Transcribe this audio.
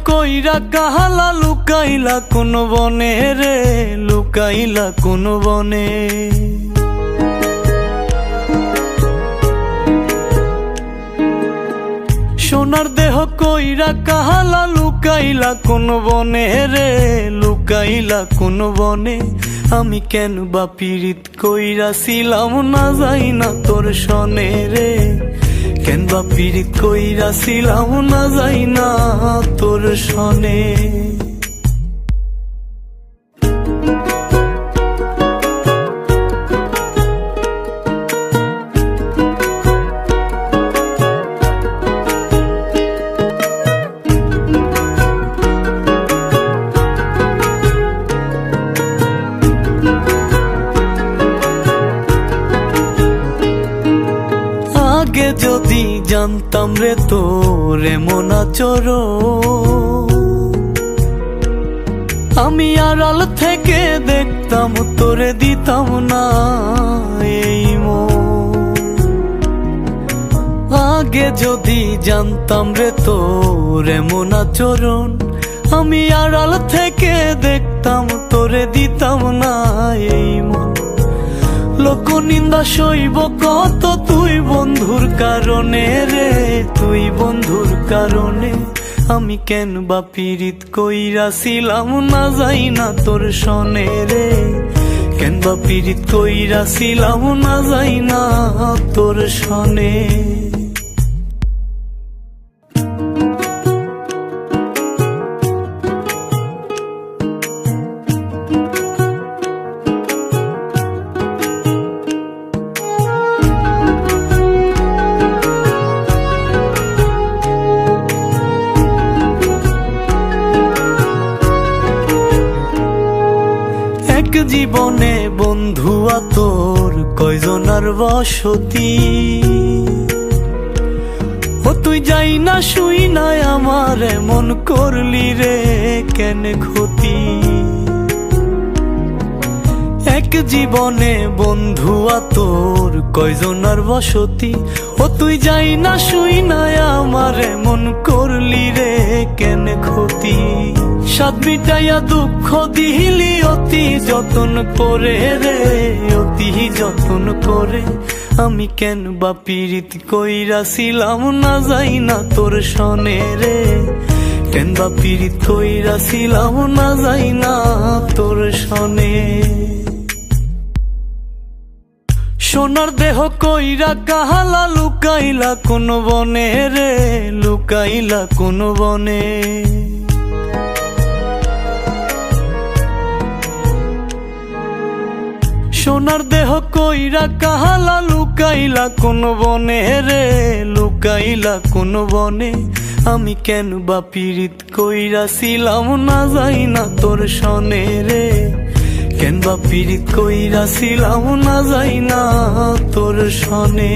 কইরা কাহালা লুকাইলা কোন বনে রে, লুকাইলা কোন বনে। সোনার দেহ কইরা কাহালা লুকাইলা কোন বনে রে, লুকাইলা কোন বনে। আমি কেন বা পীড়িত কইরাছিলাম না যাই না তোর সনে রে, কেন বা পীড়িত কইরাছিলাম না যাই না তোর সনে। আগে যদি জানতাম রে তোর এমন আচরণ, আমি আড়াল থেকে দেখতাম তোরে দিতাম না এই মন। আগে যদি জানতাম রে তোর এমন আচরণ, আমি আড়াল থেকে দেখতাম তোরে দিতাম না এই মন। লোক নিন্দা সইব কত তুই বন্ধুর কারণে রে, তুই বন্ধুর কারণে। আমি কেন বা পীড়িত কইরাছিলাম না যাই না তোর সনে রে, কেন বা পীড়িত কইরাছিলাম না যাই না তোর সনে। জীবনে বন্ধুয়া তোর কয়জনার বসতি, ও তুই যাই না শুই নাই আমার মন করলি রে কেন ক্ষতি। এক জীবনে বন্ধুয়া তোর কয়জনার বসতি, ও তুই যাই না শুই নাই আমার মন করলি রে কেন ক্ষতি। সাত মিটাইয়া দুঃখ দিলি অতি যতন করে রে, অতি যতন করে। আমি কেন বা পীড়িত কইরাছিলাম না যাই না তোর সনে রে, কেন বা পীড়িত কইরাছিলাম না যাই না তোর সনে। সোনার দেহ কইরা কাহালা লুকাইলা কোন বনে রে, লুকাইলা কোন বনে। সোনার দেহ কইরা কাহালা লুকাইলা কোন বনে রে, লুকাইলা কোন বনে। আমি কেন বা পীড়িত কইরাছিলাম না যাই না তোর সনে রে, কেন বা পীড়িত কইরাছিলাম না যাই না তোর সনে।